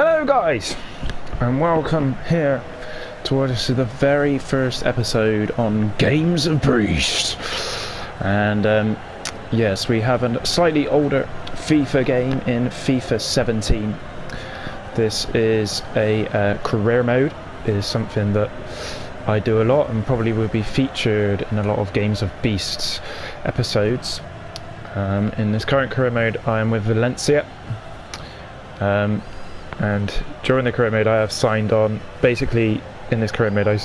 Hello guys, and welcome here to what is the very first episode on Games of Beast. And yes, we have a slightly older FIFA game in FIFA 17. This is a career mode. It is something that I do a lot and probably will be featured in a lot of Games of Beasts episodes. In this current career mode I am with Valencia. And during the career mode I have signed on. Basically in this career mode I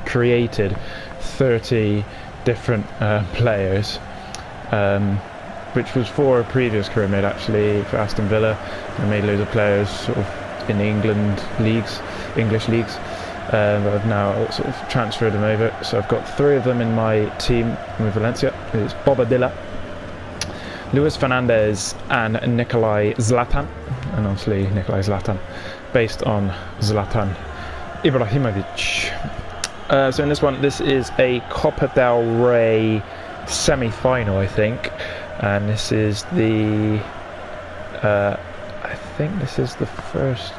created 30 different players, which was for a previous career mode actually, for Aston Villa. I made loads of players sort of in the English leagues, but I've now sort of transferred them over. So I've got 3 of them in my team with Valencia. It's Bobadilla, Luis Fernandez and Nikolai Zlatan, and obviously Nikolai Zlatan based on Zlatan Ibrahimovic. So in this one, this is a Copa del Rey semi-final, I think, and this is the I think this is the first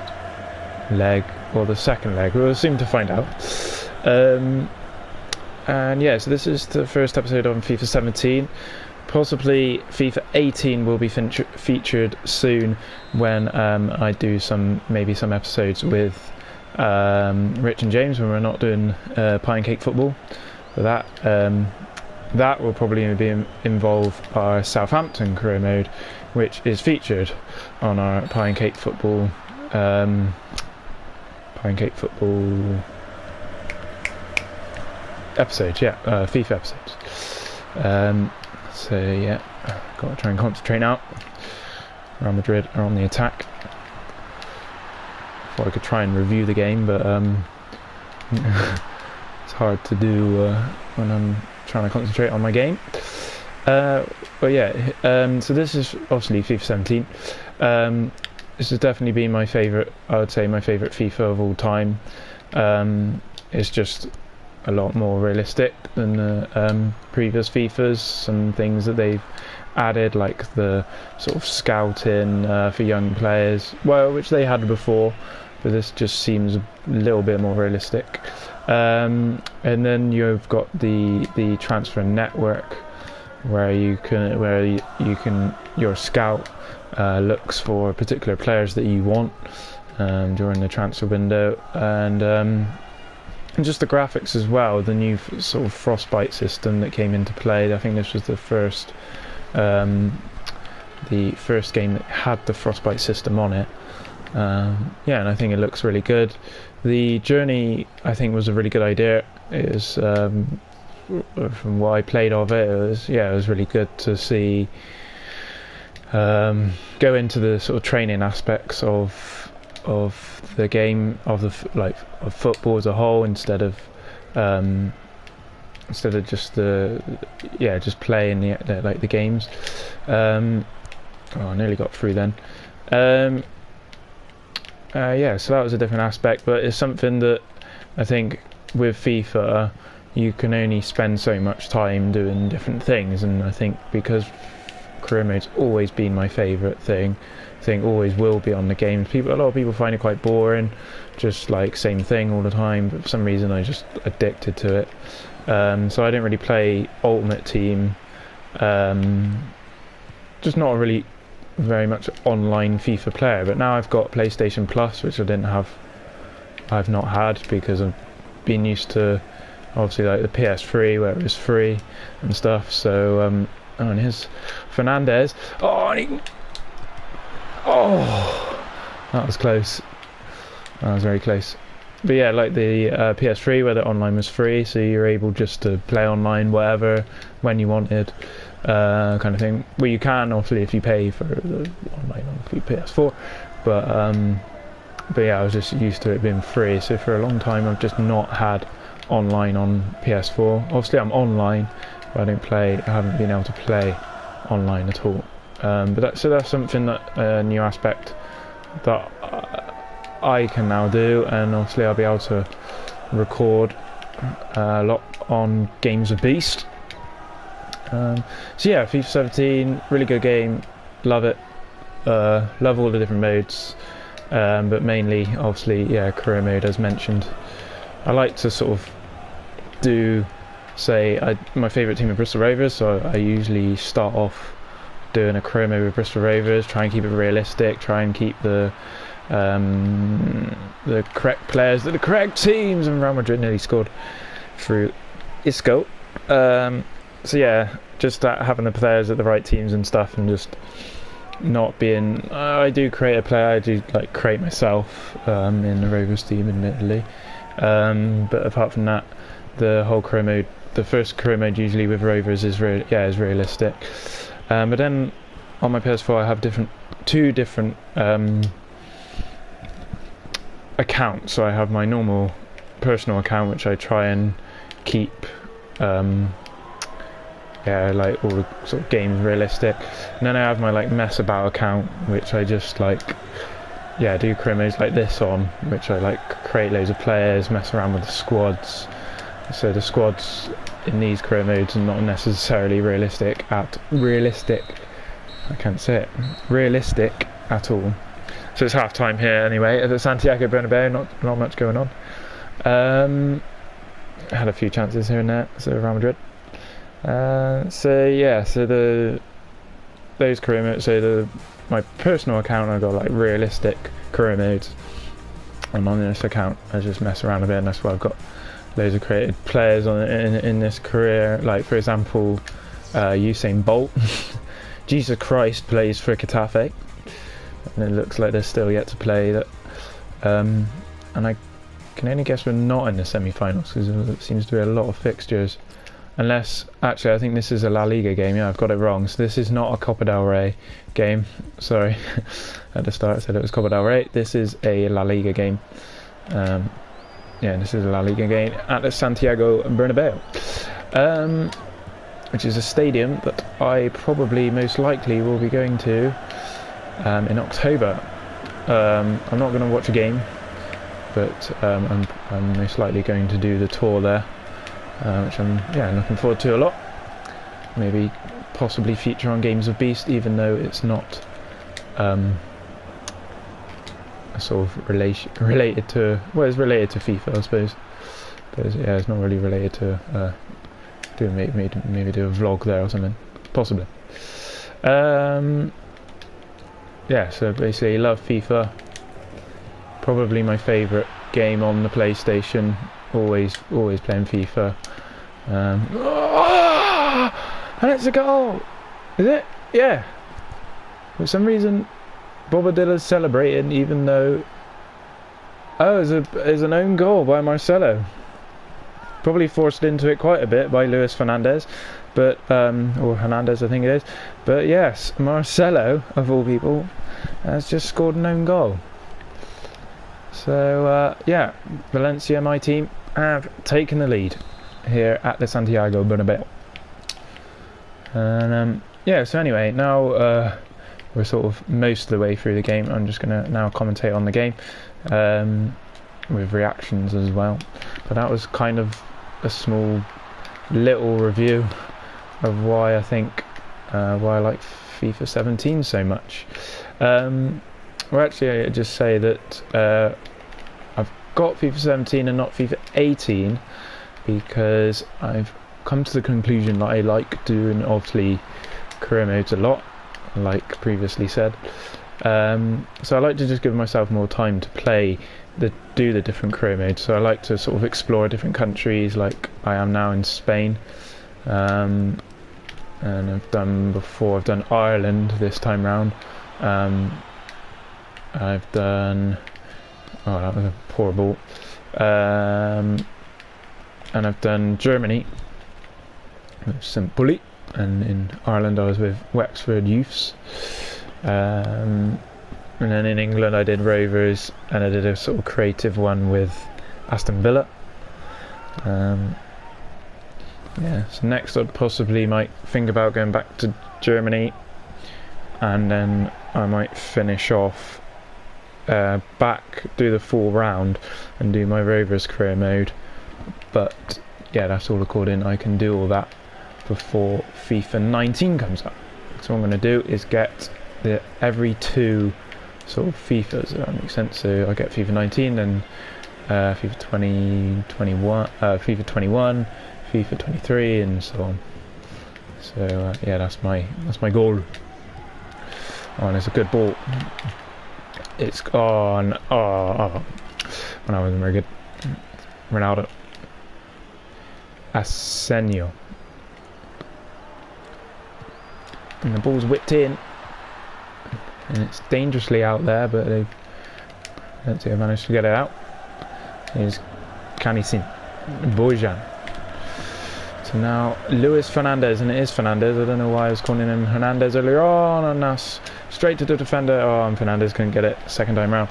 leg or the second leg. We'll seem to find out. And yeah, so this is the first episode on FIFA 17. Possibly FIFA 18 will be featured soon when I do maybe some episodes with Rich and James when we're not doing pie and cake football. But that will probably involve our Southampton career mode, which is featured on our pie and cake football episodes. Yeah, FIFA episodes. So yeah, got to try and concentrate now. Real Madrid are on the attack. Thought I could try and review the game, but it's hard to do when I'm trying to concentrate on my game. But yeah, so this is obviously FIFA 17. This has definitely been my favourite. I would say my favourite FIFA of all time. It's just a lot more realistic than the previous FIFAs. Some things that they've added, like the sort of scouting for young players, well, which they had before, but this just seems a little bit more realistic. And then you've got the transfer network, where you can your scout looks for particular players that you want during the transfer window, and just the graphics as well. The new sort of frostbite system that came into play. I think this was the first game that had the frostbite system on it. Yeah, and I think it looks really good. The journey, I think, was a really good idea. It was, from what I played of it, it was really good to see go into the sort of training aspects of the game, of football as a whole, instead of just just playing the games. I nearly got through then. Yeah, so that was a different aspect, but it's something that I think with FIFA you can only spend so much time doing different things, and I think because career mode's always been my favourite thing, I think always will be on the games. A lot of people find it quite boring, just like same thing all the time, but for some reason I just addicted to it. So I didn't really play Ultimate Team, just not really very much online FIFA player, but now I've got PlayStation Plus, which I've not had because I've been used to obviously like the PS3 where it was free and stuff. So and here's Fernandez. That was close. That was very close. But yeah, like the PS3 where the online was free, so you're able just to play online whatever when you wanted, kind of thing. Well, you can obviously if you pay for the online on the PS4, but yeah, I was just used to it being free. So for a long time I've just not had online on PS4. Obviously I'm online, but I haven't been able to play online at all. But that's something that a new aspect that I can now do, and obviously I'll be able to record a lot on Games of Beast. So yeah, FIFA 17, really good game, love it, love all the different modes. but mainly, obviously, yeah, career mode as mentioned. I like to sort of do, my favourite team are Bristol Rovers, so I usually start off doing a career mode with Bristol Rovers, try and keep it realistic, try and keep the correct players, the correct teams, and Real Madrid nearly scored through Isco. So yeah, just having the players at the right teams and stuff, and just not being. I do create a player. I do like create myself in the Rovers team, admittedly. But apart from that, the whole career mode, the first career mode usually with Rovers is realistic. But then on my PS4 I have two different accounts. So I have my normal personal account, which I try and keep like all the sort of games realistic, and then I have my like mess about account, which I just do career modes like this on, which I like create loads of players, mess around with the squads. So the squads in these career modes are not necessarily realistic at all. So it's half time here anyway at the Santiago Bernabau, not much going on. Had a few chances here and there, so Real Madrid. Those career modes, my personal account I've got like realistic career modes, and on this account I just mess around a bit, and that's why I've got loads of created players on in this career, like for example Usain Bolt. Jesus Christ plays for Getafe, and it looks like they're still yet to play that, and I can only guess we're not in the semi-finals because there seems to be a lot of fixtures. Unless, actually, I think this is a La Liga game. Yeah, I've got it wrong. So this is not a Copa del Rey game. Sorry, at the start I said it was Copa del Rey. This is a La Liga game. This is a La Liga game at the Santiago Bernabau, which is a stadium that I probably most likely will be going to in October. I'm not going to watch a game, but I'm most likely going to do the tour there. Which I'm looking forward to a lot. Maybe possibly feature on Games of Beast, even though it's not a sort of related to. Well, it's related to FIFA, I suppose. But it's not really related to maybe do a vlog there or something, possibly. So basically, love FIFA. Probably my favourite game on the PlayStation. Always playing FIFA. And it's a goal! Is it? Yeah. For some reason, Bobadilla's celebrating, even though... Oh, it's an own goal by Marcelo. Probably forced into it quite a bit by Luis Fernandez, but or Hernandez, I think it is. But yes, Marcelo, of all people, has just scored an own goal. So Valencia, my team, have taken the lead here at the Santiago Bernabeu. And so anyway, now we're sort of most of the way through the game. I'm just going to now commentate on the game with reactions as well. But that was kind of a small little review of why I think why I like FIFA 17 so much. Well, actually, I just say that I've got FIFA 17 and not FIFA 18 because I've come to the conclusion that I like doing, obviously, career modes a lot, like previously said. So I like to just give myself more time to do the different career modes. So I like to sort of explore different countries, like I am now in Spain. And I've done Ireland this time round. I've done... Oh, that was a poor ball. And I've done Germany with St. Bully, and in Ireland I was with Wexford Youths. And then in England I did Rovers, and I did a sort of creative one with Aston Villa. So next I'd possibly might think about going back to Germany, and then I might finish off do the full round and do my Rovers career mode. But yeah, that's all according. I can do all that before FIFA 19 comes up. So what I'm going to do is get the every 2 sort of FIFA, so that makes sense. So I get FIFA 19, then FIFA 21, FIFA 21, FIFA 23, and so on. So yeah, that's my goal. Oh, and it's a good ball. It's gone. Oh. When I wasn't very good. Ronaldo. Asenio. And the ball's whipped in. And it's dangerously out there, but they managed to get it out. Here's Canisin. Bojan. So now Luis Fernandez, and it is Fernandez. I don't know why I was calling him Hernandez earlier on, and that's straight to the defender. Oh, and Fernandez couldn't get it second time round.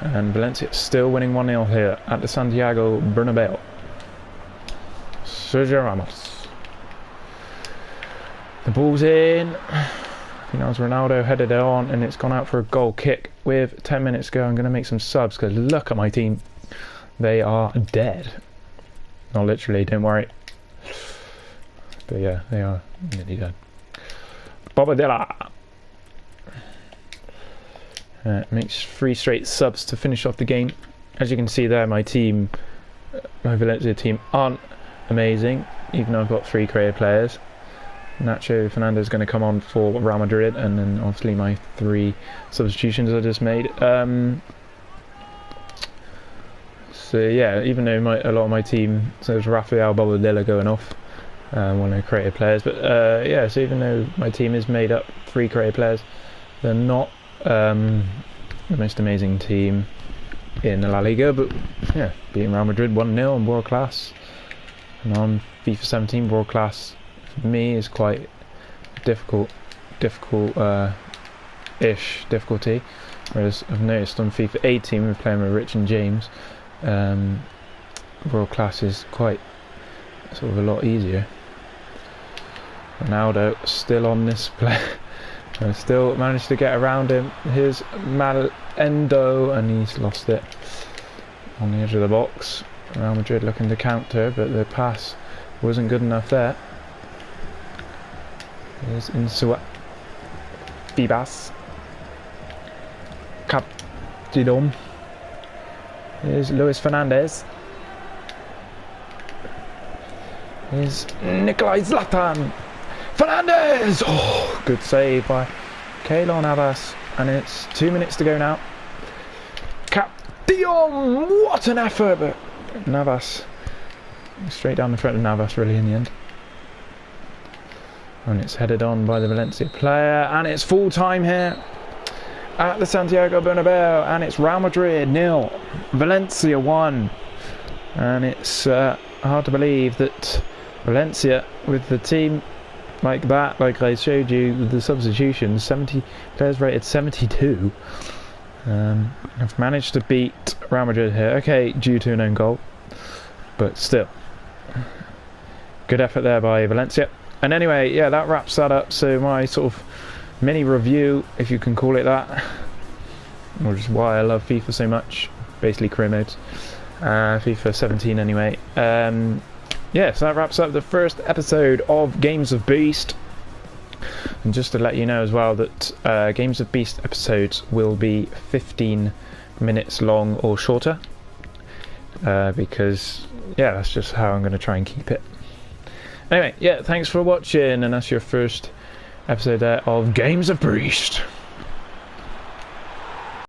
And Valencia still winning 1-0 here at the Santiago Bernabau. Sergio Ramos. The ball's in. I think that was Ronaldo, headed it on, and it's gone out for a goal kick with 10 minutes to go. I'm going to make some subs because look at my team. They are dead. Not literally, don't worry. But yeah, they are nearly dead. Bobadilla makes 3 straight subs to finish off the game. As you can see there, my team, my Valencia team, aren't amazing, even though I've got 3 creative players. Nacho Fernandez is going to come on for Real Madrid, and then obviously my 3 substitutions I just made. So yeah, even though a lot of my team, so there's Rafael Bobadilla going off, one of the creative players, but yeah, so even though my team is made up 3 creative players, they're not the most amazing team in La Liga, but yeah, beating Real Madrid 1-0 and world class, and on FIFA 17 world class for me is quite difficulty, whereas I've noticed on FIFA 18 we're playing with Rich and James, world class is quite sort of a lot easier. Ronaldo still on this play. I still managed to get around him. Here's Malendo, and he's lost it on the edge of the box. Real Madrid looking to counter, but the pass wasn't good enough there. Here's Insua. Bibas. Capdidom. Here's Luis Fernandez. Here's Nikolai Zlatan. Fernandez! Oh, good save by Keylor Navas, and it's 2 minutes to go now. Capdiom! What an effort! But Navas, straight down the front of Navas really in the end. And it's headed on by the Valencia player, and it's full time here at the Santiago Bernabeu, and it's Real Madrid 0, Valencia 1. And it's hard to believe that Valencia, with the team like that, like I showed you with the substitutions, 70 players rated 72, have managed to beat Real Madrid here. Okay, due to an own goal, but still good effort there by Valencia. And anyway, yeah, that wraps that up. So my sort of mini review, if you can call it that, or just why I love FIFA so much, basically career modes, FIFA 17 anyway. Yeah, so that wraps up the first episode of Games of Beast. And just to let you know as well that Games of Beast episodes will be 15 minutes long or shorter, because yeah, that's just how I'm going to try and keep it. Anyway, yeah, thanks for watching, and that's your first episode there of Games of Beast.